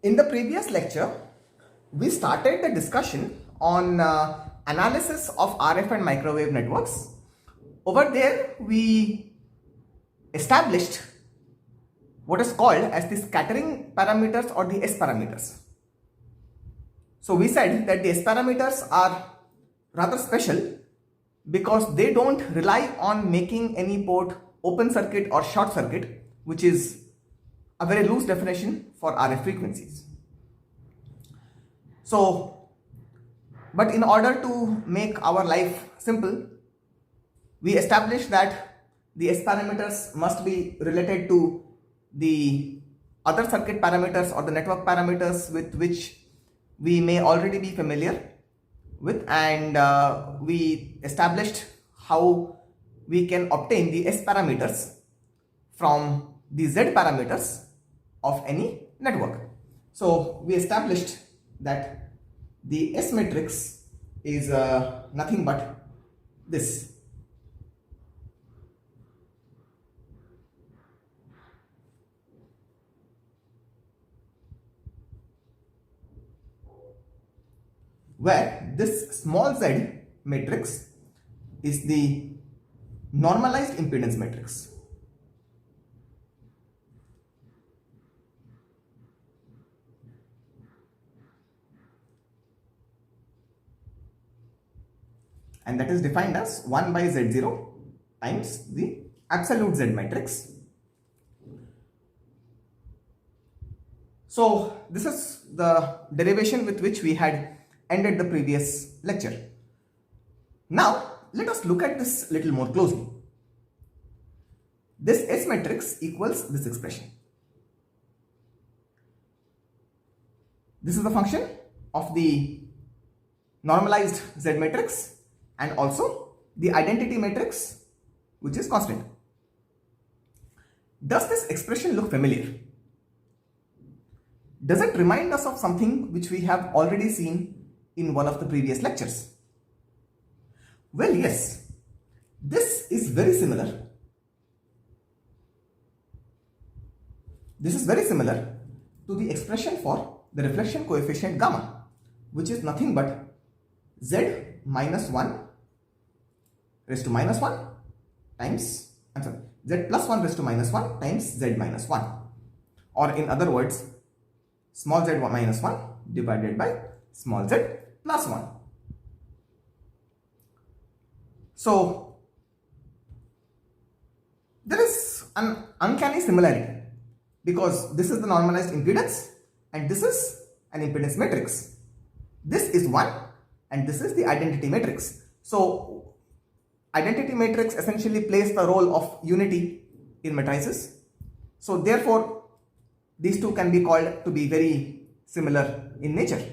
In the previous lecture, we started the discussion on analysis of RF and microwave networks. Over there, we established what is called as the scattering parameters or the S parameters. So we said that the S parameters are rather special because they don't rely on making any port open circuit or short circuit, which is a very loose definition for RF frequencies. So, but in order to make our life simple, we established that the S parameters must be related to the other circuit parameters or the network parameters with which we may already be familiar with, and we established how we can obtain the S parameters from the Z parameters of any network. So we established that the S matrix is nothing but this. Where this small z matrix is the normalized impedance matrix. And that is defined as 1 by z0 times the absolute z matrix. So this is the derivation with which we had ended the previous lecture. Now let us look at this little more closely. This S matrix equals this expression. This is the function of the normalized Z matrix and also the identity matrix, which is constant. Does this expression look familiar? Does it remind us of something which we have already seen in one of the previous lectures? Well, yes, this is very similar. This is very similar to the expression for the reflection coefficient gamma, which is nothing but z minus 1 raised to minus 1 times, z plus 1 raised to minus 1 times z minus 1, or in other words, small z minus 1 divided by small z plus 1. So there is an uncanny similarity because this is the normalized impedance and this is an impedance matrix. This is 1 and this is the identity matrix. So identity matrix essentially plays the role of unity in matrices. So therefore these two can be called to be very similar in nature.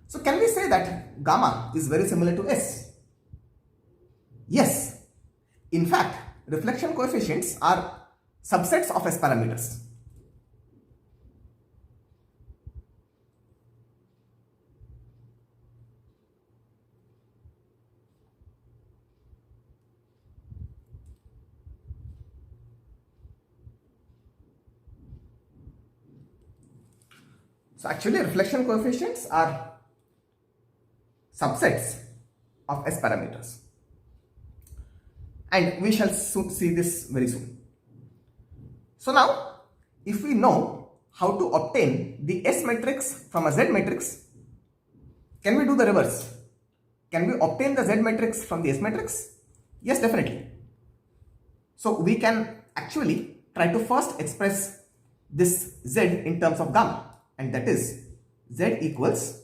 So can we say that gamma is very similar to S? Yes. In fact, reflection coefficients are subsets of S parameters. So actually reflection coefficients are subsets of S parameters, and we shall see this very soon. So now if we know how to obtain the S matrix from a Z matrix, can we do the reverse? Can we obtain the Z matrix from the S matrix? Yes, definitely. So we can actually try to first express this Z in terms of gamma, and that is Z equals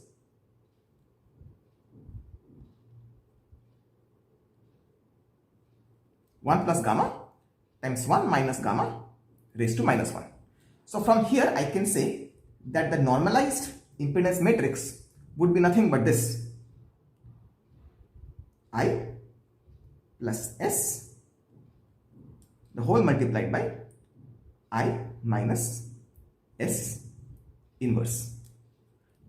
one plus gamma times 1 minus gamma raised to minus 1. So from here I can say that the normalized impedance matrix would be nothing but this: I plus S the whole multiplied by I minus S inverse.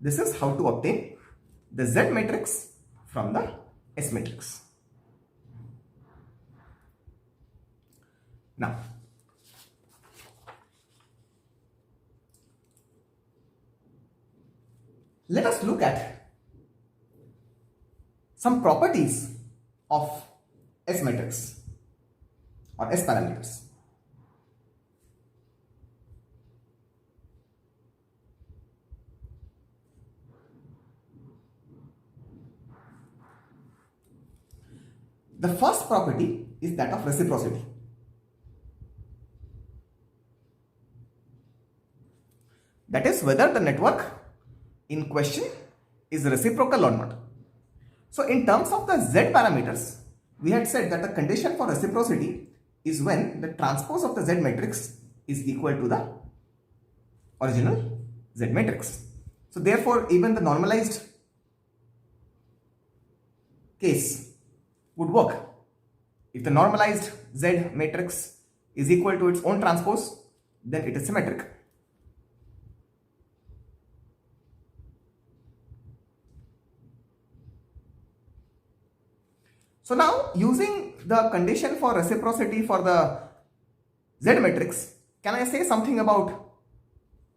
This is how to obtain the Z matrix from the S matrix. Now, let us look at some properties of S matrix or S parameters. The first property is that of reciprocity. That is whether the network in question is reciprocal or not. So in terms of the Z parameters, we had said that the condition for reciprocity is when the transpose of the Z matrix is equal to the original Z matrix. So therefore, even the normalized case would work. If the normalized Z matrix is equal to its own transpose, then it is symmetric. So now, using the condition for reciprocity for the Z matrix, can I say something about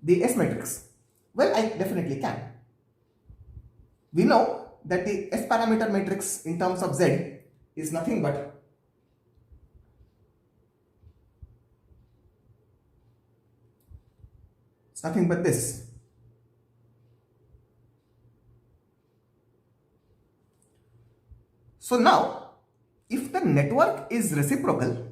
the S matrix? Well, I definitely can. We know that the S parameter matrix in terms of Z is nothing but this. So now, if the network is reciprocal,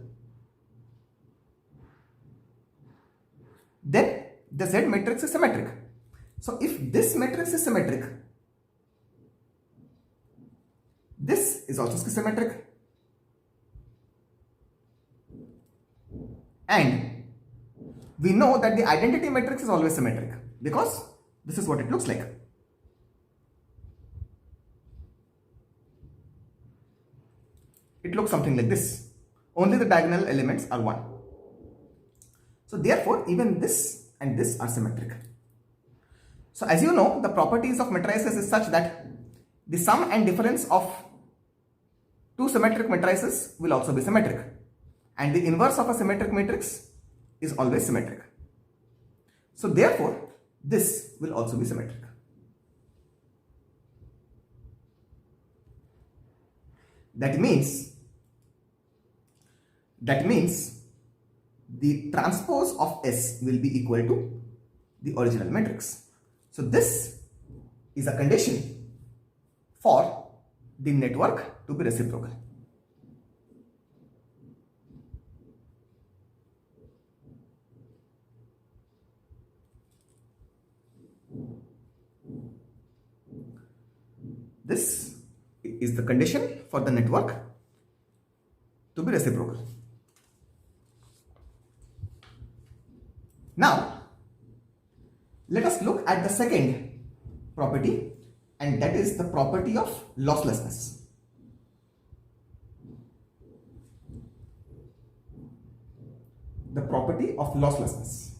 then the Z matrix is symmetric. So if this matrix is symmetric, this is also symmetric. And we know that the identity matrix is always symmetric because this is what it looks like. It looks something like this. Only the diagonal elements are 1. So therefore, even this and this are symmetric. So as you know, the properties of matrices is such that the sum and difference of two symmetric matrices will also be symmetric. And the inverse of a symmetric matrix is always symmetric. So therefore, this will also be symmetric. That means the transpose of S will be equal to the original matrix. So this is a condition for the network to be reciprocal. This is the condition for the network to be reciprocal. Now, let us look at the second property, and that is the property of losslessness. The property of losslessness.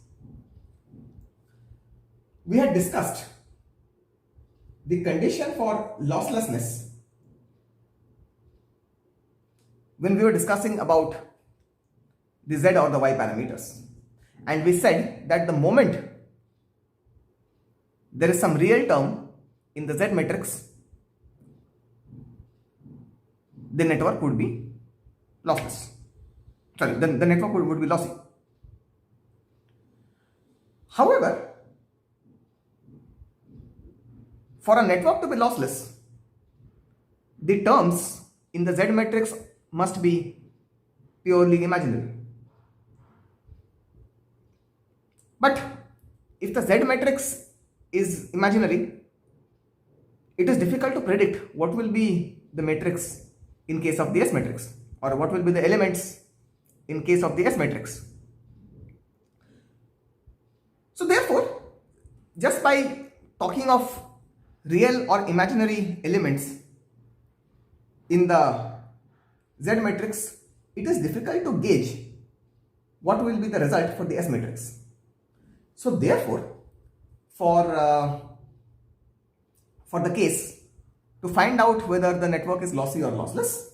We had discussed the condition for losslessness when we were discussing about the Z or the Y parameters. And we said that the moment there is some real term in the Z matrix, the network would be lossless. Sorry, the network would be lossy. However, for a network to be lossless, the terms in the Z matrix must be purely imaginary. But if the Z matrix is imaginary, it is difficult to predict what will be the matrix in case of the S matrix, or what will be the elements in case of the S matrix. So therefore, just by talking of real or imaginary elements in the Z matrix, it is difficult to gauge what will be the result for the S matrix. So therefore, for the case to find out whether the network is lossy or lossless,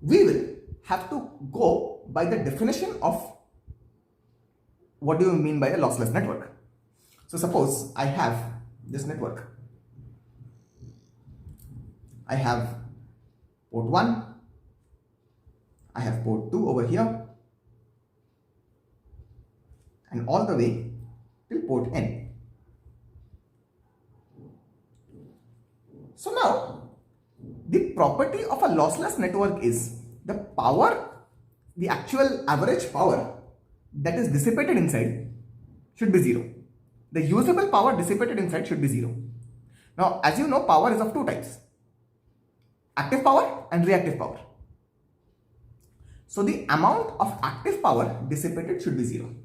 we will have to go by the definition of what do you mean by a lossless network. So suppose I have this network. I have port 1, I have port 2 over here, and all the way till port N. So now, the property of a lossless network is the power, the actual average power that is dissipated inside should be 0. The usable power dissipated inside should be 0. Now, as you know, power is of two types: active power and reactive power. So the amount of active power dissipated should be 0.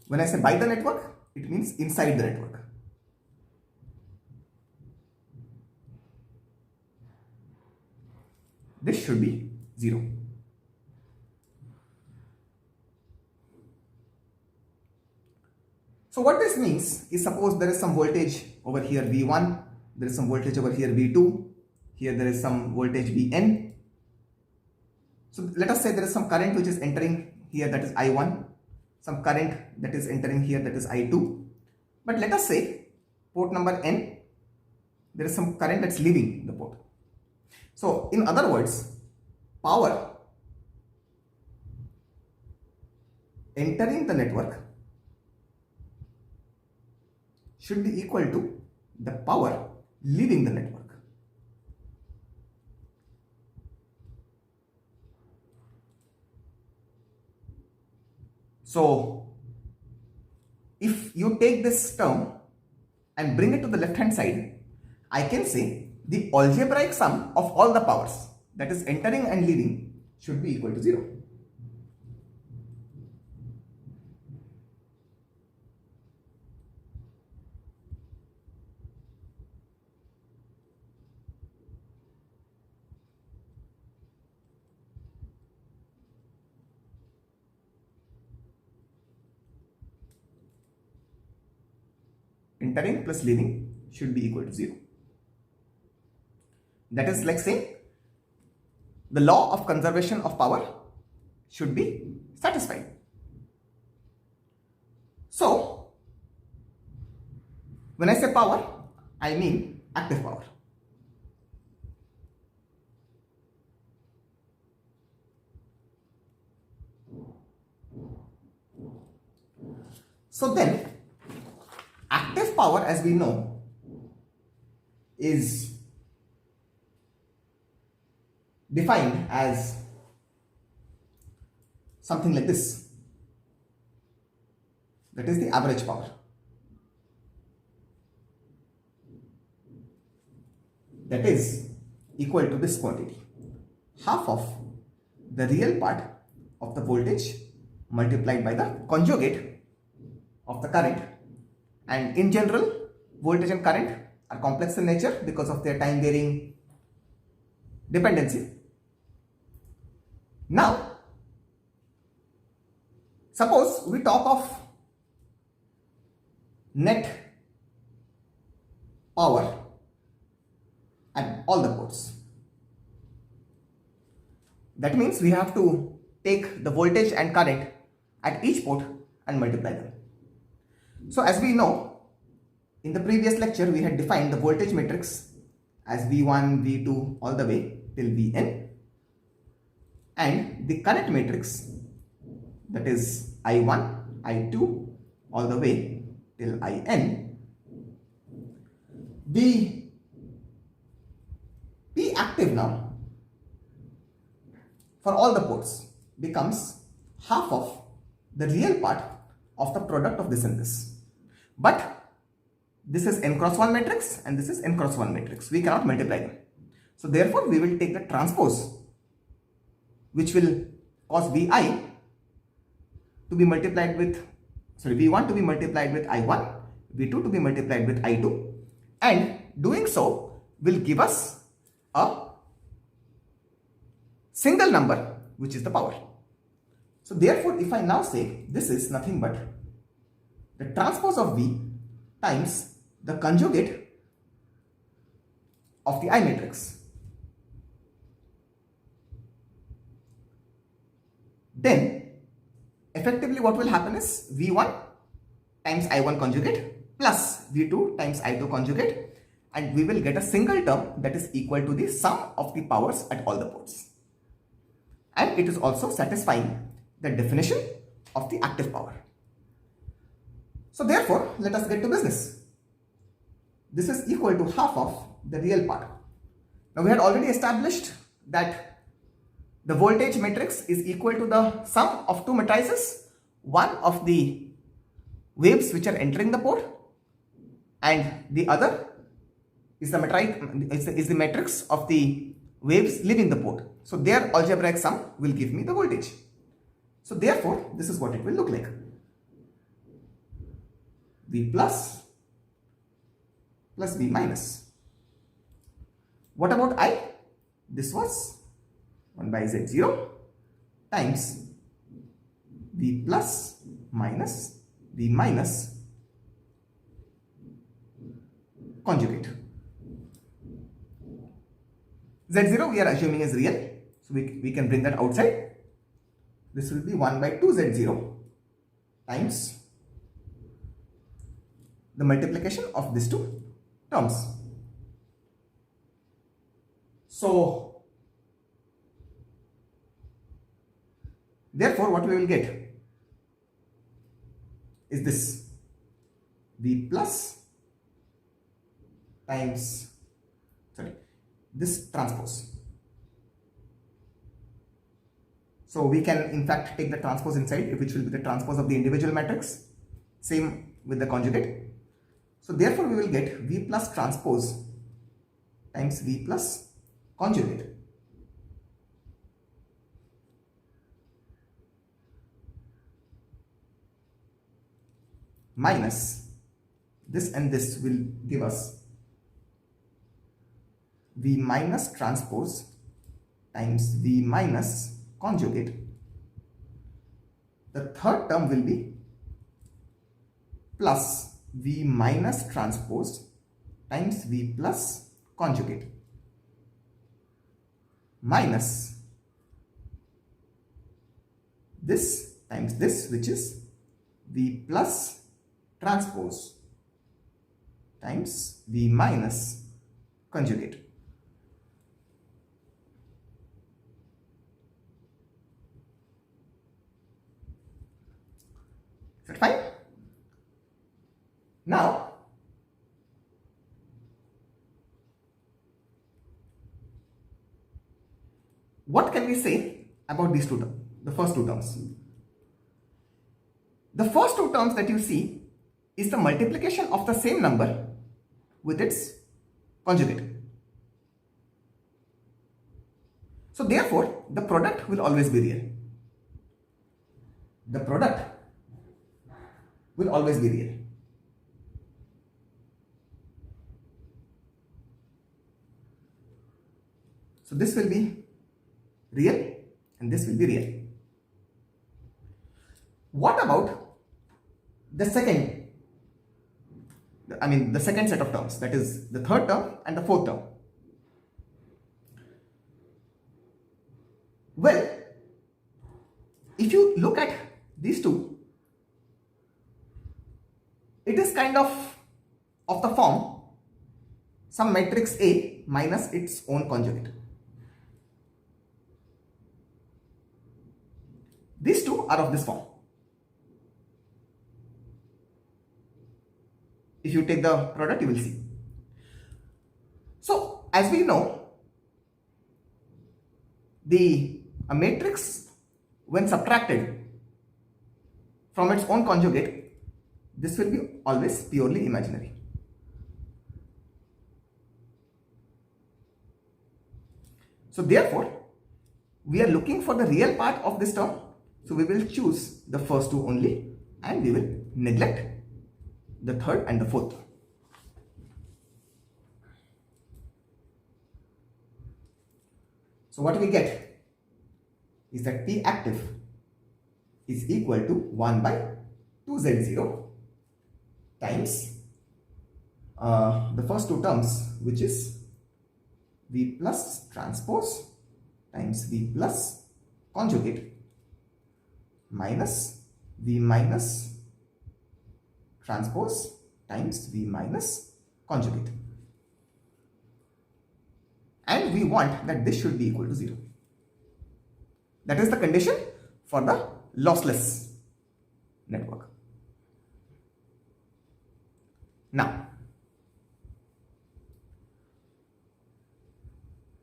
When I say by the network, it means inside the network. This should be 0. So what this means is, suppose there is some voltage over here V1, there is some voltage over here V2, here there is some voltage Vn. So let us say there is some current which is entering here, that is I1, some current that is entering here, that is I2. But let us say port number N, there is some current that's leaving the port. So in other words, power entering the network should be equal to the power leaving the network. So if you take this term and bring it to the left hand side, I can say the algebraic sum of all the powers, that is entering and leaving, should be equal to 0. Entering plus leaving should be equal to 0. That is like saying the law of conservation of power should be satisfied. So when I say power, I mean active power. So then, active power, as we know, is defined as something like this. That is the average power. That is equal to this quantity, half of the real part of the voltage multiplied by the conjugate of the current. And in general, voltage and current are complex in nature because of their time varying dependency. Now, suppose we talk of net power at all the ports. That means we have to take the voltage and current at each port and multiply them. So as we know, in the previous lecture we had defined the voltage matrix as V1, V2 all the way till Vn, and the current matrix, that is I1, I2 all the way till In. The P active now for all the ports becomes half of the real part of the product of this and this. But this is n cross 1 matrix and this is n cross 1 matrix. We cannot multiply them. So therefore we will take the transpose, which will cause Vi to be multiplied with, V1 to be multiplied with I1, V2 to be multiplied with I2, and doing so will give us a single number, which is the power. So therefore, if I now say this is nothing but the transpose of V times the conjugate of the I matrix. Then effectively what will happen is V1 times I1 conjugate plus V2 times I2 conjugate, and we will get a single term that is equal to the sum of the powers at all the ports. And it is also satisfying the definition of the active power. So therefore, let us get to business. This is equal to half of the real part. Now we had already established that the voltage matrix is equal to the sum of two matrices, one of the waves which are entering the port and the other is the matrix of the waves leaving the port. So their algebraic sum will give me the voltage. So therefore, this is what it will look like. V plus V minus. What about I? This was 1 by Z0 times V plus minus V minus conjugate. Z0 we are assuming is real, so we can bring that outside. This will be 1 by 2 Z0 times the multiplication of these two terms. So therefore what we will get is this V plus times this transpose. So we can in fact take the transpose inside, which will be the transpose of the individual matrix. Same with the conjugate. So therefore we will get V plus transpose times V plus conjugate. Minus this and this will give us V minus transpose times V minus conjugate. The third term will be plus V minus transpose times V plus conjugate minus this times this, which is V plus transpose times V minus conjugate. Is that fine? Now, what can we say about these two terms, the first two terms? The first two terms that you see is the multiplication of the same number with its conjugate. So therefore, the product will always be real. The product will always be real. So this will be real and this will be real. What about the second set of terms, that is the third term and the fourth term? Well, if you look at these two, it is kind of the form some matrix A minus its own conjugate. These two are of this form. If you take the product, you will see. So, as we know, a matrix, when subtracted from its own conjugate, this will be always purely imaginary. So therefore, we are looking for the real part of this term. So we will choose the first two only and we will neglect the third and the fourth. So what we get is that P active is equal to 1 by 2Z0 times the first two terms, which is V plus transpose times V plus conjugate minus V minus transpose times V minus conjugate. And we want that this should be equal to 0. That is the condition for the lossless network. Now,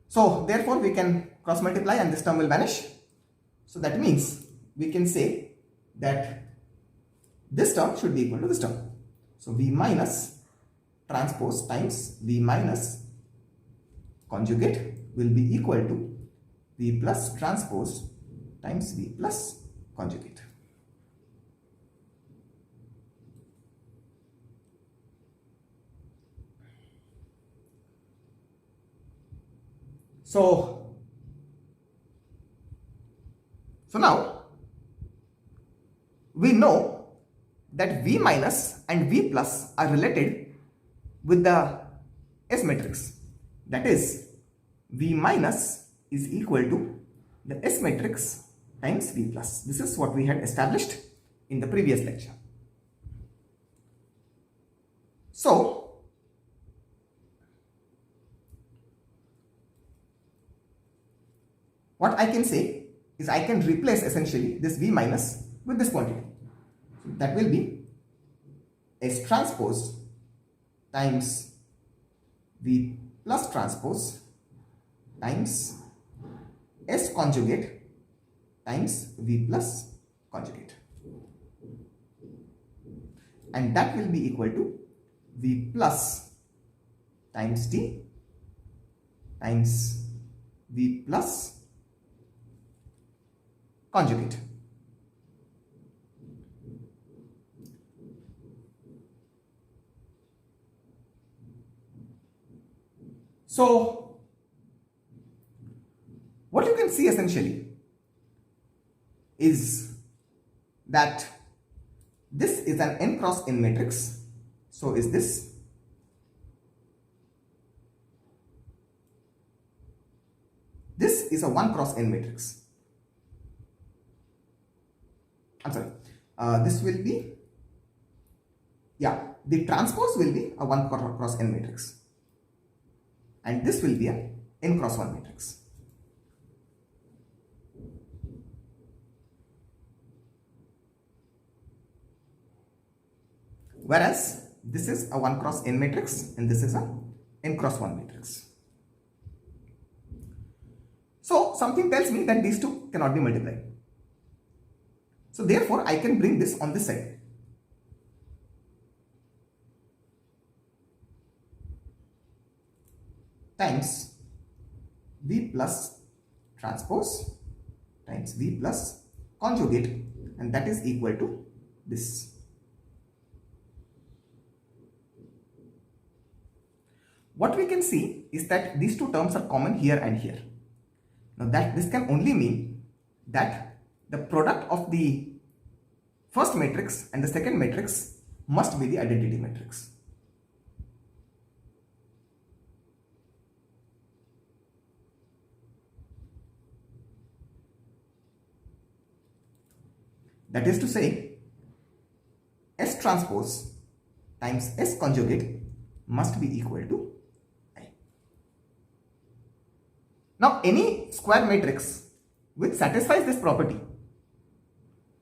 so therefore we can cross multiply and this term will vanish. So that means we can say that this term should be equal to this term. So V minus transpose times V minus conjugate will be equal to V plus transpose times V plus conjugate. So now we know that V minus and V plus are related with the S matrix. That is, V minus is equal to the S matrix times V plus. This is what we had established in the previous lecture. So what I can say is I can replace essentially this V minus with this quantity. So that will be S transpose times V plus transpose times S conjugate times V plus conjugate. And that will be equal to V plus times T times V plus conjugate. So what you can see essentially is that this is an n cross n matrix. So is this. This is a 1 cross n matrix. I'm sorry, this will be, the transpose will be a 1 cross n matrix, and this will be a n cross 1 matrix. Whereas this is a 1 cross n matrix and this is a n cross 1 matrix. So something tells me that these two cannot be multiplied. So therefore I can bring this on this side. Times V plus transpose times V plus conjugate, and that is equal to this. What we can see is that these two terms are common here and here. Now that this can only mean that the product of the first matrix and the second matrix must be the identity matrix. That is to say, S transpose times S conjugate must be equal to I. Now any square matrix which satisfies this property,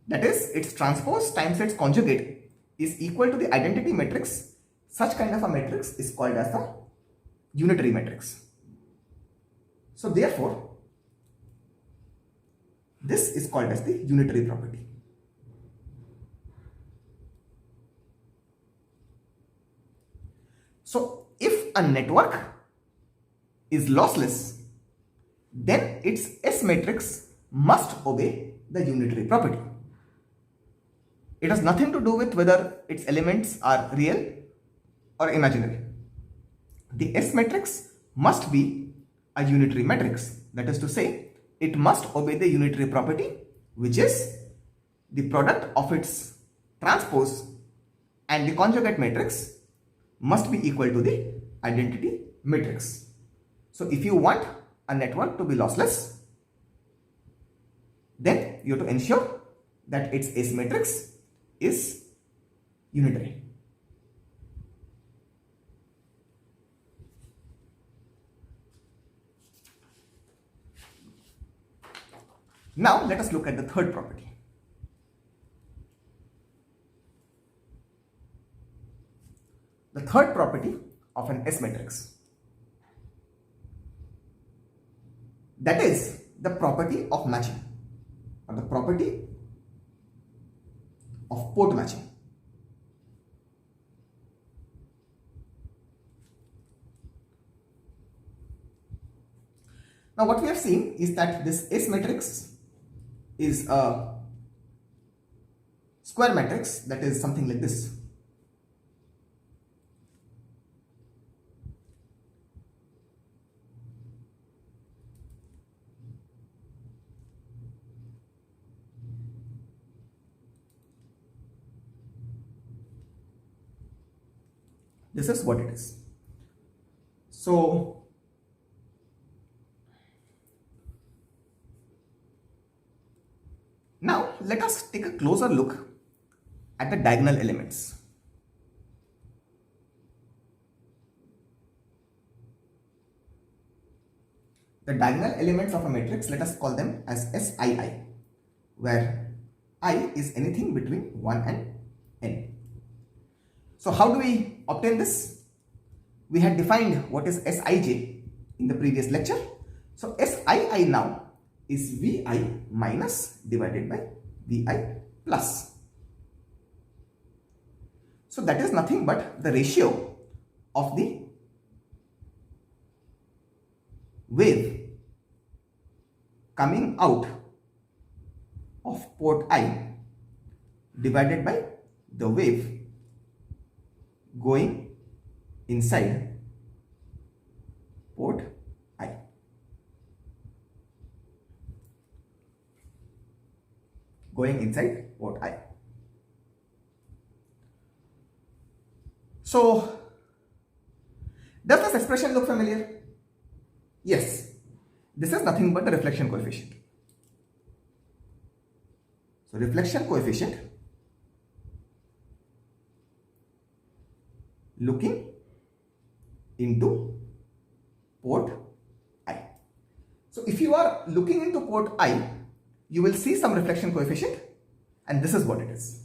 that is, its transpose times its conjugate is equal to the identity matrix, such kind of a matrix is called as the unitary matrix. So therefore, this is called as the unitary property. So if a network is lossless, then its S matrix must obey the unitary property. It has nothing to do with whether its elements are real or imaginary. The S matrix must be a unitary matrix. That is to say, it must obey the unitary property, which is the product of its transpose and the conjugate matrix must be equal to the identity matrix. So if you want a network to be lossless, then you have to ensure that its S matrix is unitary. Now let us look at the third property. The third property of an S matrix, that is the property of matching, or the property of port matching. Now what we have seen is that this S matrix is a square matrix, that is something like this. This is what it is. So now let us take a closer look at the diagonal elements. The diagonal elements of a matrix, let us call them as Sii, where I is anything between 1 and n. So how do we obtain this? We had defined what is Sij in the previous lecture. So Sii now is Vi minus divided by Vi plus. So that is nothing but the ratio of the wave coming out of port I divided by the wave going inside port I. Going inside port I. So, does this expression look familiar? Yes. This is nothing but the reflection coefficient. So, reflection coefficient looking into port I. So if you are looking into port I, you will see some reflection coefficient, and this is what it is.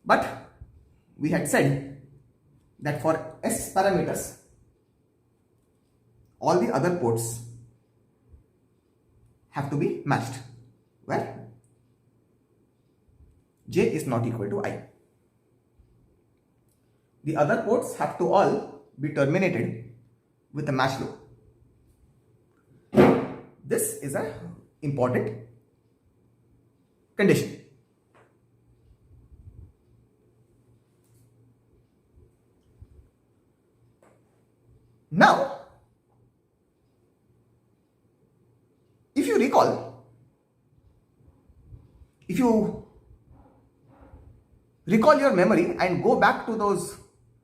But we had said that for S parameters, all the other ports have to be matched, where J is not equal to I. The other ports have to all be terminated with a match loop. This is an important condition. Now, if you recall your memory and go back to those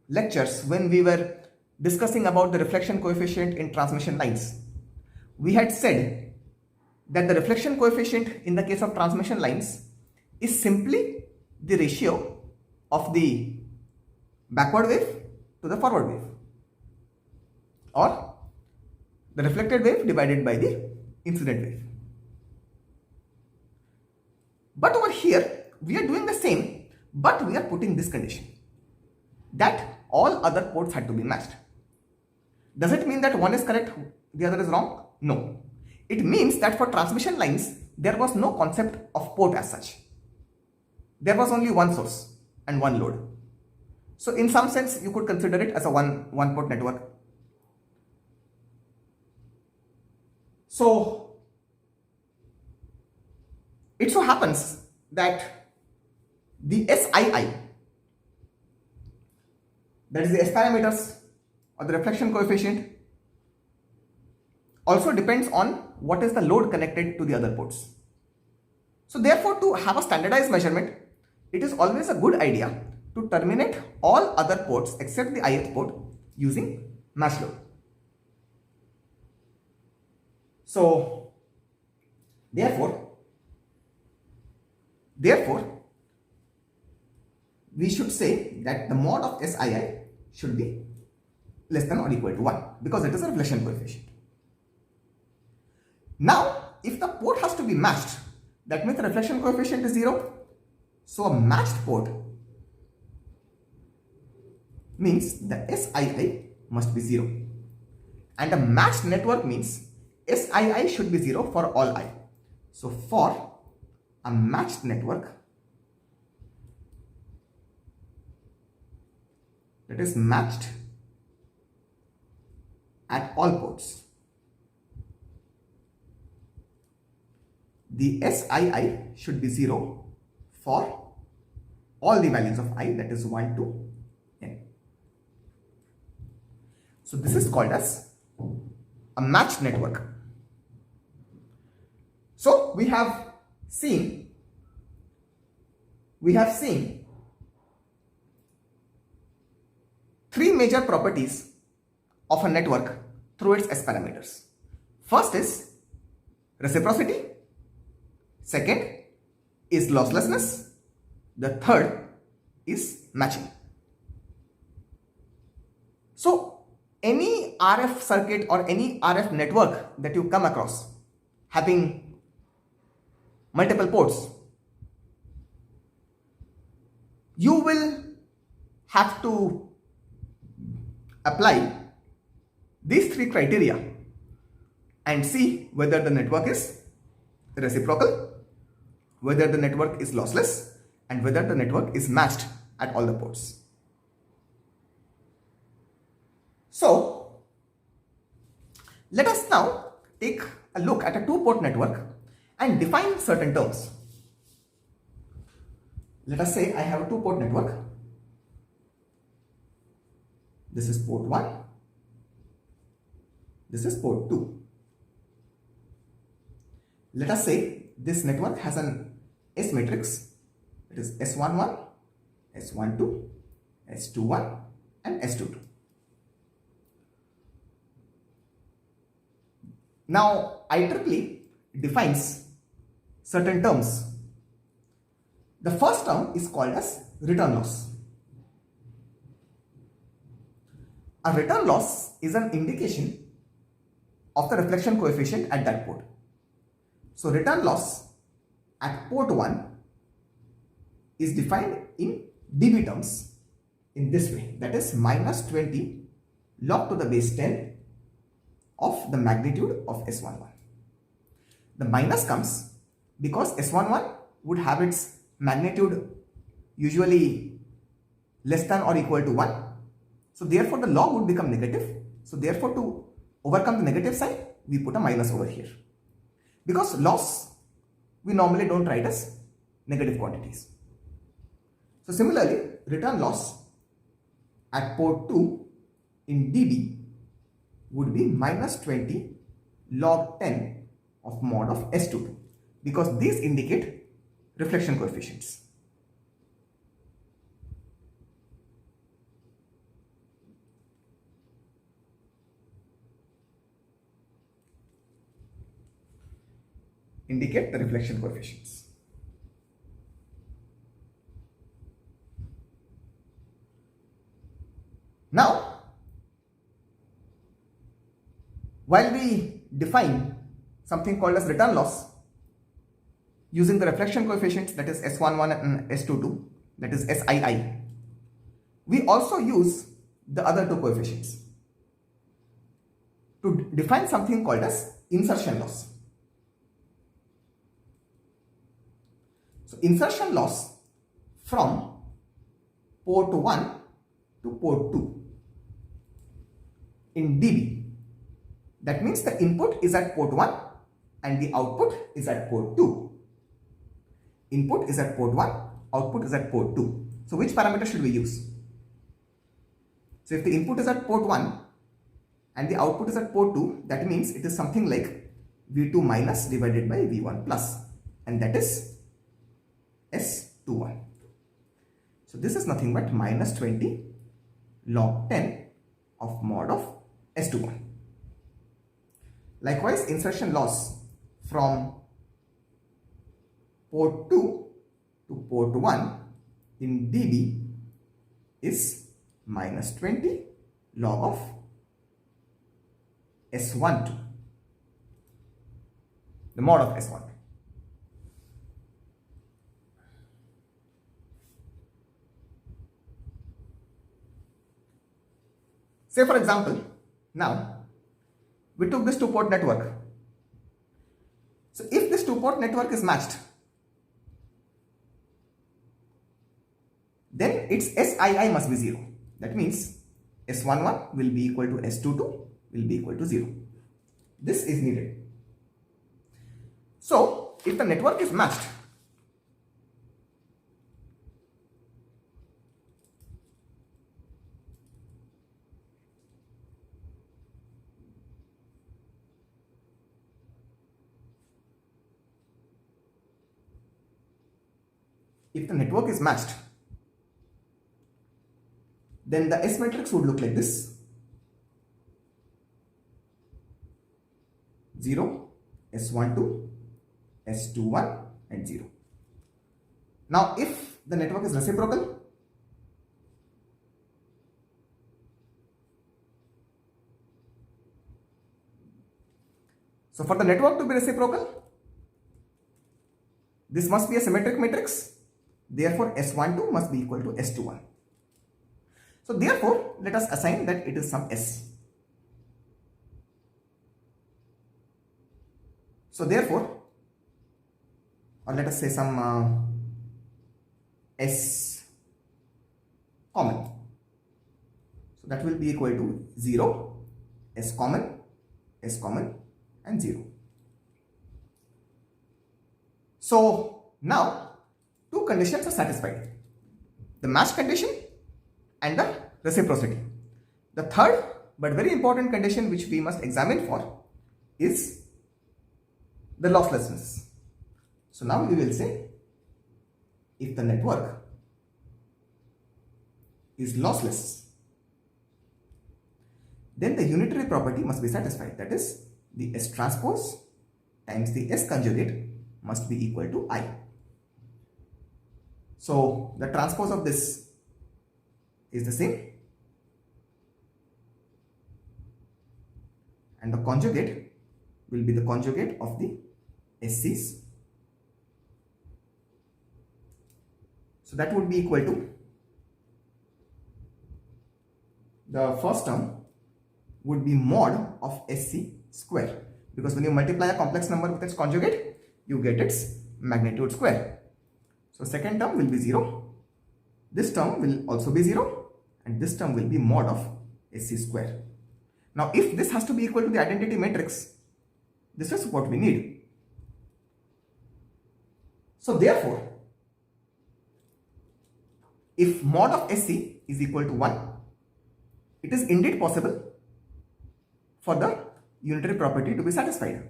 lectures when we were discussing about the reflection coefficient in transmission lines, we had said that the reflection coefficient in the case of transmission lines is simply the ratio of the backward wave to the forward wave, or the reflected wave divided by the incident wave. But over here we are doing the same, but we are putting this condition that all other ports had to be matched. Does it mean that one is correct, the other is wrong? No. It means that for transmission lines, there was no concept of port as such. There was only one source and one load. So in some sense, you could consider it as a one port network. So it so happens that the Sii, that is the S parameters or the reflection coefficient, also depends on what is the load connected to the other ports. So therefore, to have a standardized measurement, it is always a good idea to terminate all other ports except the ith port using match load. So therefore, we should say that the mod of SII should be less than or equal to 1 because it is a reflection coefficient. Now, if the port has to be matched, that means the reflection coefficient is 0. So a matched port means the SII must be 0. And a matched network means SII should be 0 for all I. So for a matched network, that is matched at all ports, the SII should be 0 for all the values of I, that is 1 to n. So this is called as a matched network. So we have seen three major properties of a network through its S parameters. First is reciprocity, second is losslessness, the third is matching. So any RF circuit or any RF network that you come across having multiple ports, you will have to apply these three criteria and see whether the network is reciprocal, whether the network is lossless, and whether the network is matched at all the ports. So let us now take a look at a two-port network and define certain terms. Let us say I have a two-port network. This is port 1. This is port 2. Let us say this network has an S matrix. It is S11, S12, S21 and S22. Now IEEE defines certain terms. The first term is called as return loss. A return loss is an indication of the reflection coefficient at that port. So return loss at port 1 is defined in dB terms in this way, that is minus 20 log to the base 10 of the magnitude of S11. The minus comes because S11 would have its magnitude usually less than or equal to 1. So therefore the log would become negative. So therefore to overcome the negative sign, we put a minus over here. Because loss, we normally don't write as negative quantities. So similarly, return loss at port 2 in dB would be minus 20 log 10 of mod of S22 because these indicate reflection coefficients. Indicate the reflection coefficients. Now, while we define something called as return loss using the reflection coefficients, that is S11 and S22, that is SII, we also use the other two coefficients to define something called as insertion loss. So insertion loss from port 1 to port 2 in dB. That means the input is at port 1 and the output is at port 2. Input is at port 1, output is at port 2. So which parameter should we use? So if the input is at port 1 and the output is at port 2, that means it is something like V2 minus divided by V1 plus, and that is S21. So this is nothing but minus 20 log 10 of mod of S21. Likewise, insertion loss from port 2 to port 1 in dB is minus 20 log of S12, the mod of S12. Say for example, now we took this two-port network. So if this two-port network is matched, then its SII must be 0. That means S11 will be equal to S22 will be equal to 0. This is needed. So if the network is matched, then the S matrix would look like this: 0, S12, S21 and 0. Now if the network is reciprocal, so for the network to be reciprocal, this must be a symmetric matrix. Therefore, S12 must be equal to S21. So therefore, let us assign that it is some S. So therefore, or let us say some S common. So that will be equal to 0, S common and 0. So now two conditions are satisfied: the match condition and the reciprocity. The third but very important condition which we must examine for is the losslessness. So now we will say, if the network is lossless, then the unitary property must be satisfied. That is, the S transpose times the S conjugate must be equal to I. So the transpose of this is the same, and the conjugate will be the conjugate of the SCs. So that would be equal to, the first term would be mod of SC square, because when you multiply a complex number with its conjugate, you get its magnitude square. So second term will be 0, this term will also be 0, and this term will be mod of SC square. Now if this has to be equal to the identity matrix, this is what we need. So therefore, if mod of SC is equal to 1, it is indeed possible for the unitary property to be satisfied.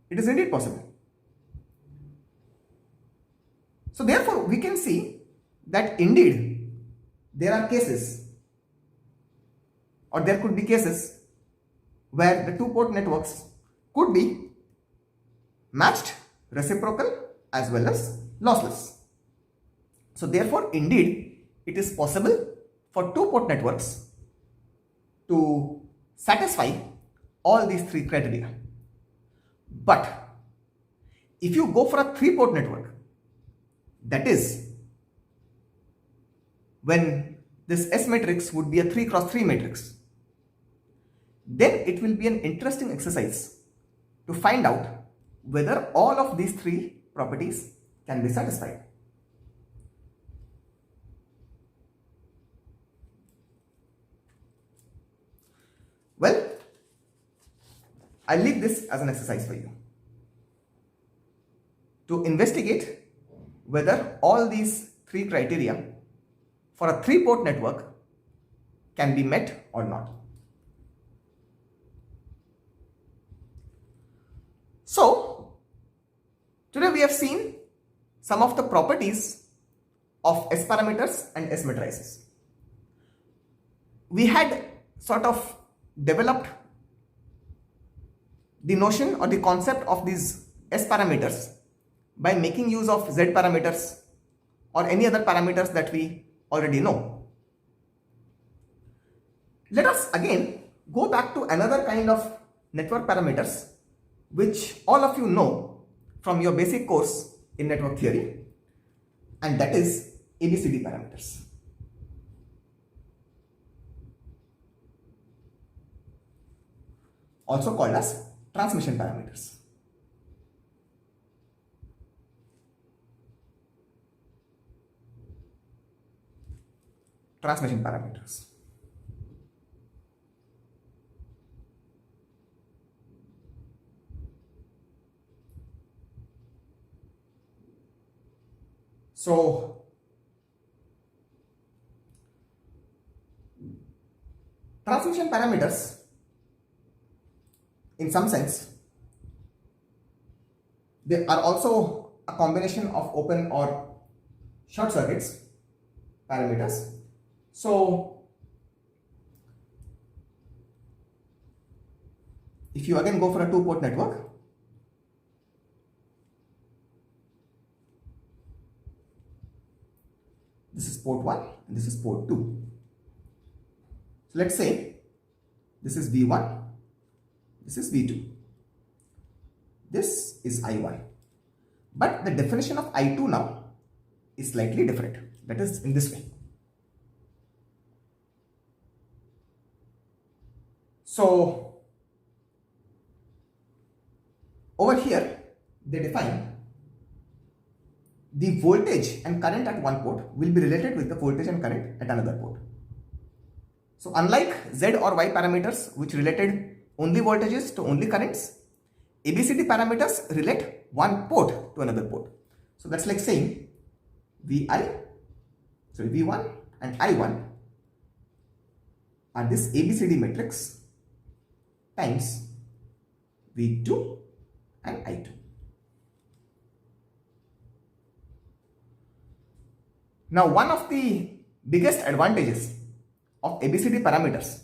It is indeed possible. So therefore, we can see that indeed there are cases, or there could be cases where the two-port networks could be matched, reciprocal as well as lossless. So therefore, indeed it is possible for two-port networks to satisfy all these three criteria. But if you go for a three-port network, that is, when this S matrix would be a 3 cross 3 matrix, then it will be an interesting exercise to find out whether all of these three properties can be satisfied. Well, I'll leave this as an exercise for you to investigate whether all these three criteria for a three-port network can be met or not. So today we have seen some of the properties of S parameters and S matrices. We had sort of developed the notion or the concept of these S parameters by making use of Z parameters or any other parameters that we already know. Let us again go back to another kind of network parameters which all of you know from your basic course in network theory, and that is ABCD parameters. Also called as transmission parameters. Transmission parameters. So transmission parameters, in some sense, they are also a combination of open or short circuits parameters. So if you again go for a two-port network, this is port 1 and this is port 2. So let's say this is V1, this is V2, this is I1. But the definition of I2 now is slightly different. That is in this way. So over here they define the voltage and current at one port will be related with the voltage and current at another port. So unlike Z or Y parameters which related only voltages to only currents, ABCD parameters relate one port to another port. So that's like saying V1 and I1 are this ABCD matrix times V2 and I2. Now, one of the biggest advantages of ABCD parameters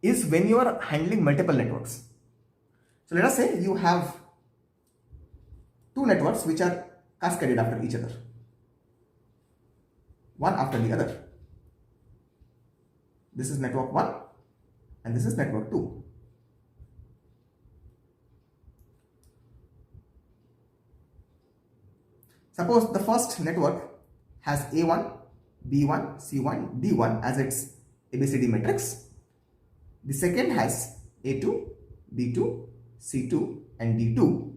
is when you are handling multiple networks. So let us say you have two networks which are cascaded after each other, one after the other. This is network 1 and this is network 2. Suppose the first network has A1, B1, C1, D1 as its ABCD matrix. The second has A2, B2, C2 and D2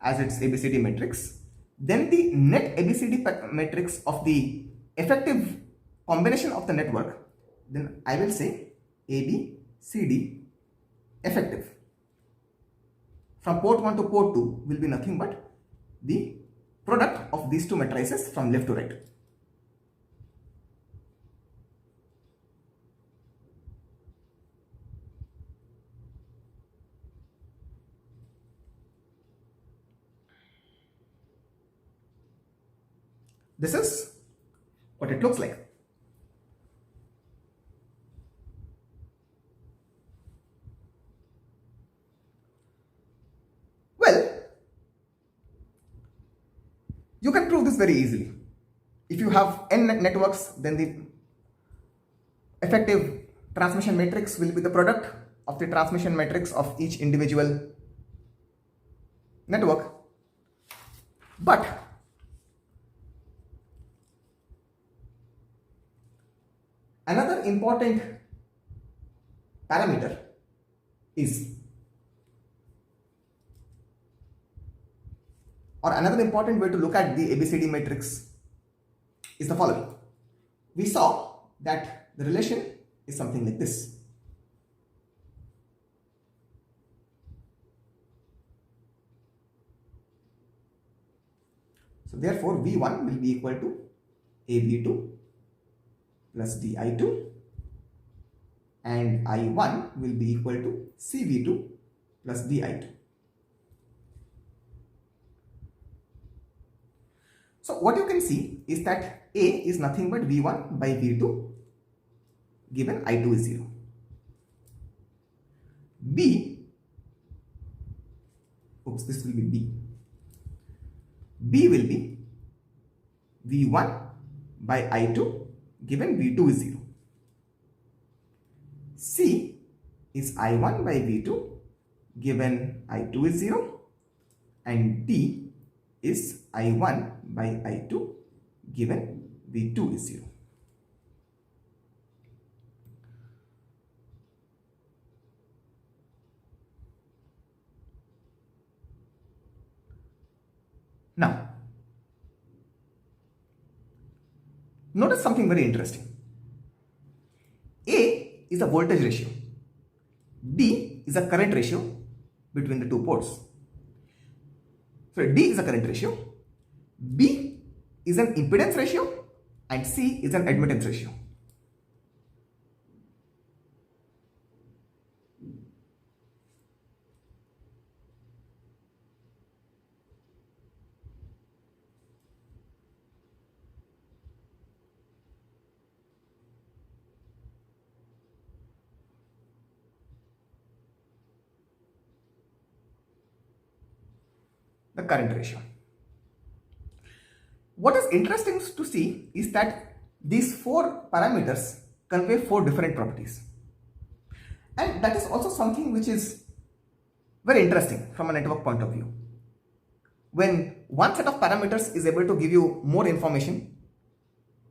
as its ABCD matrix. Then the net ABCD matrix of the effective combination of the network, then I will say AB, CD effective. From port 1 to port 2 will be nothing but the product of these two matrices from left to right. This is what it looks like. Well, you can prove this very easily. If you have n networks, then the effective transmission matrix will be the product of the transmission matrix of each individual network. But another important parameter is, or another important way to look at the ABCD matrix is the following. We saw that the relation is something like this. So therefore V1 will be equal to AB2 plus DI2 and I1 will be equal to CV2 plus DI2. So what you can see is that A is nothing but V1 by V2 given I2 is 0. This will be B. B will be V1 by I2 given V2 is 0. C is I1 by V2 given I2 is 0, and D is I1 by I2 given V2 is 0. Now, notice something very interesting. A is a voltage ratio. D is a current ratio between the two ports. So D is a current ratio, B is an impedance ratio, and C is an admittance ratio. The current ratio. What is interesting to see is that these four parameters convey four different properties, and that is also something which is very interesting from a network point of view. When one set of parameters is able to give you more information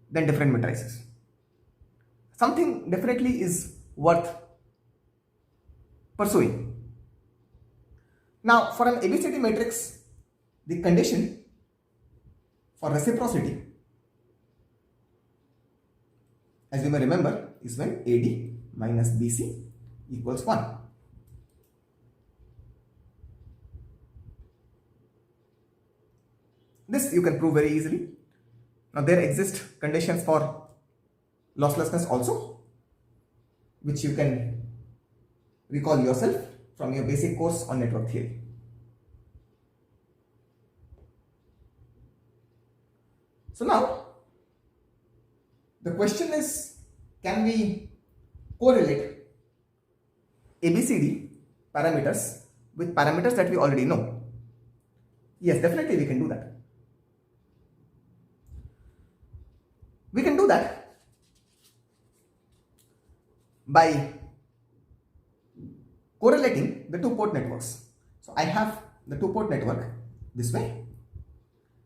than different matrices, something definitely is worth pursuing. Now, for an ABCD matrix, the condition for reciprocity, as you may remember, is when AD minus BC equals 1. This you can prove very easily. Now, there exist conditions for losslessness also, which you can recall yourself from your basic course on network theory. So now, the question is, can we correlate ABCD parameters with parameters that we already know? Yes, definitely we can do that. We can do that by correlating the two-port networks. So I have the two-port network this way,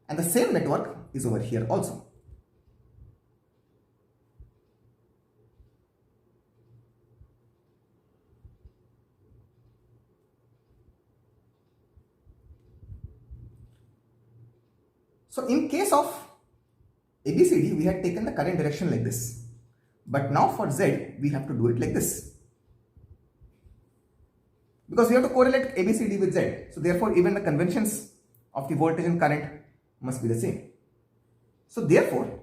and the same network is over here also. So in case of ABCD, we had taken the current direction like this, but now for Z, we have to do it like this, because we have to correlate ABCD with Z. So therefore, even the conventions of the voltage and current must be the same. So therefore,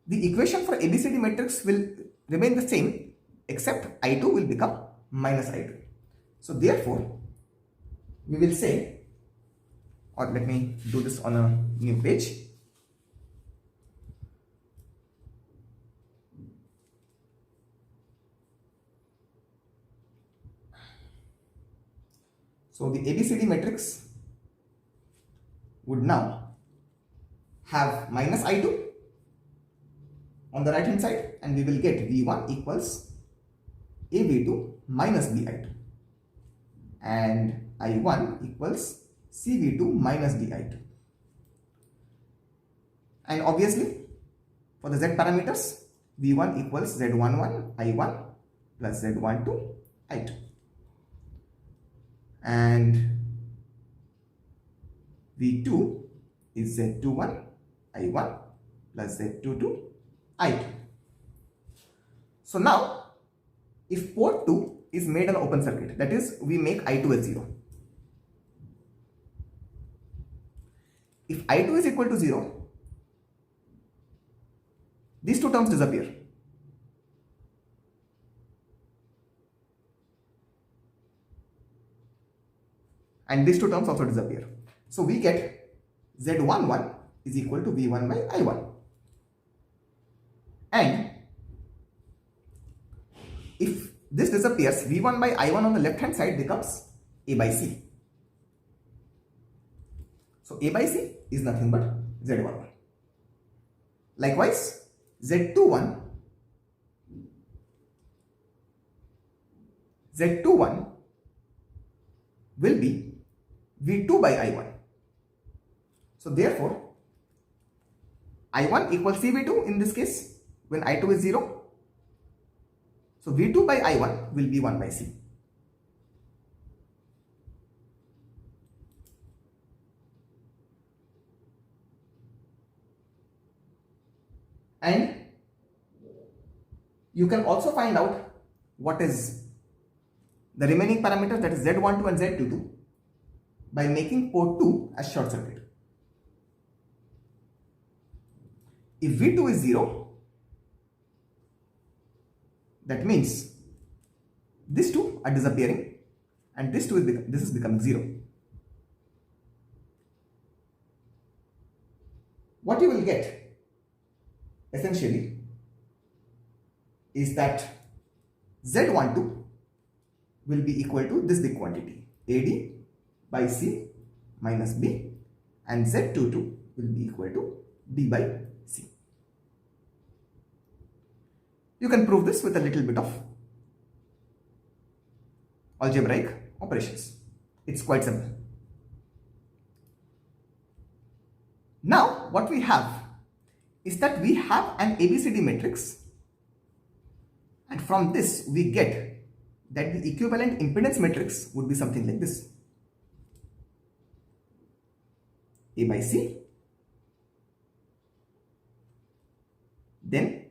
the equation for ABCD matrix will remain the same, except I2 will become minus I2. So therefore, we will say, or let me do this on a new page. So the ABCD matrix would now have minus I2 on the right hand side, and we will get V1 equals AV2 minus BI2, and I1 equals CV2 minus DI2. And obviously, for the Z parameters, V1 equals Z11 I1 plus Z12 I2. And V2 is Z21 I1 plus Z22 I2. So now, if port 2 is made an open circuit, that is, we make I2 as 0. If I2 is equal to 0, these two terms disappear. And these two terms also disappear. So we get Z11 is equal to V1 by I1. And if this disappears, V1 by I1 on the left hand side becomes A by C. So A by C is nothing but Z11. Likewise, Z21 will be V2 by I1. So therefore, I1 equals CV2 in this case when I2 is 0. So V2 by I1 will be 1 by C. And you can also find out what is the remaining parameters, that is Z12 and Z22, by making port 2 as short circuit. If V2 is 0, that means these two are disappearing and this is becoming 0. What you will get essentially is that Z12 will be equal to this big quantity, AD by C minus B, and Z22 will be equal to B by C. You can prove this with a little bit of algebraic operations. It's quite simple. Now what we have is that we have an ABCD matrix, and from this we get that the equivalent impedance matrix would be something like this: A by C, then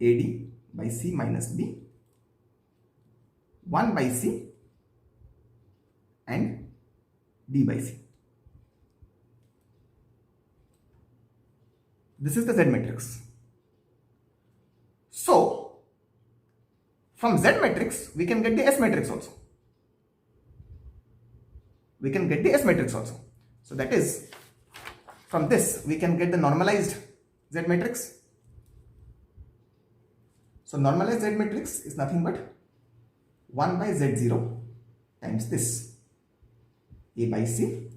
AD by C minus B, 1 by C, and D by C. This is the Z matrix. So from Z matrix we can get the S matrix also. So that is, from this we can get the normalized Z matrix. So normalized Z matrix is nothing but 1 by Z0 times this: A by C,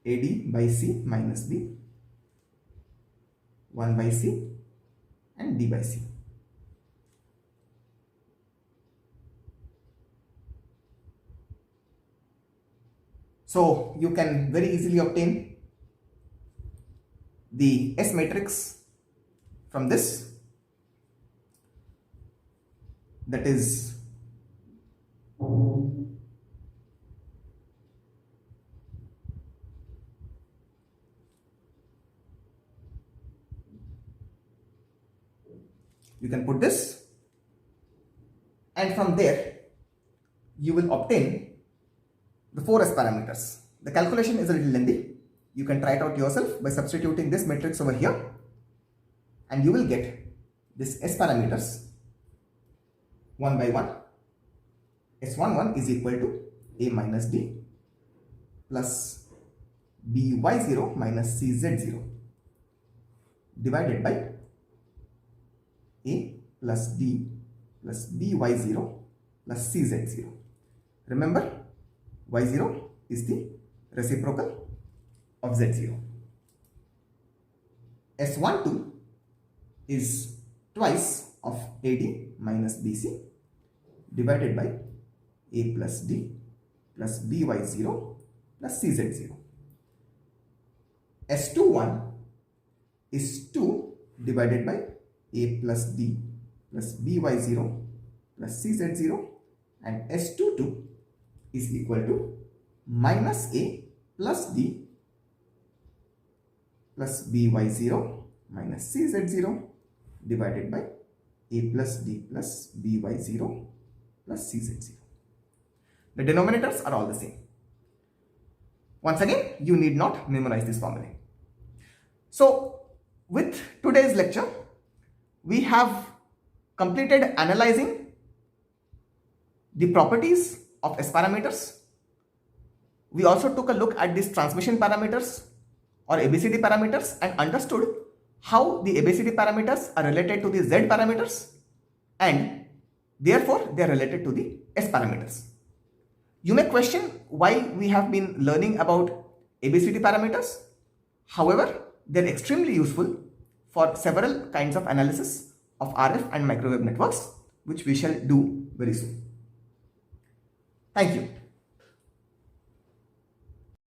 AD by C minus B, 1 by C, and D by C. So you can very easily obtain the S matrix from this, that is you can put this, and from there you will obtain the 4 S parameters. The calculation is a little lengthy. You can try it out yourself by substituting this matrix over here, and you will get this S parameters one by one. S11 is equal to A minus D plus BY0 minus CZ0 divided by A plus D plus BY0 plus CZ0. Remember, Y0 is the reciprocal of Z0. S12 is twice of AD minus BC divided by A plus D plus BY0 plus CZ0. S21 is 2 divided by A plus D plus BY0 plus CZ0, and S22 is equal to minus A plus D plus BY0 minus CZ0 divided by A plus D plus BY0 plus CZ0. The denominators are all the same. Once again, you need not memorize this formula. So with today's lecture, we have completed analyzing the properties of S parameters, we also took a look at these transmission parameters or ABCD parameters and understood how the ABCD parameters are related to the Z parameters and therefore they are related to the S parameters. You may question why we have been learning about ABCD parameters. However, they are extremely useful for several kinds of analysis of RF and microwave networks, which we shall do very soon. Thank you.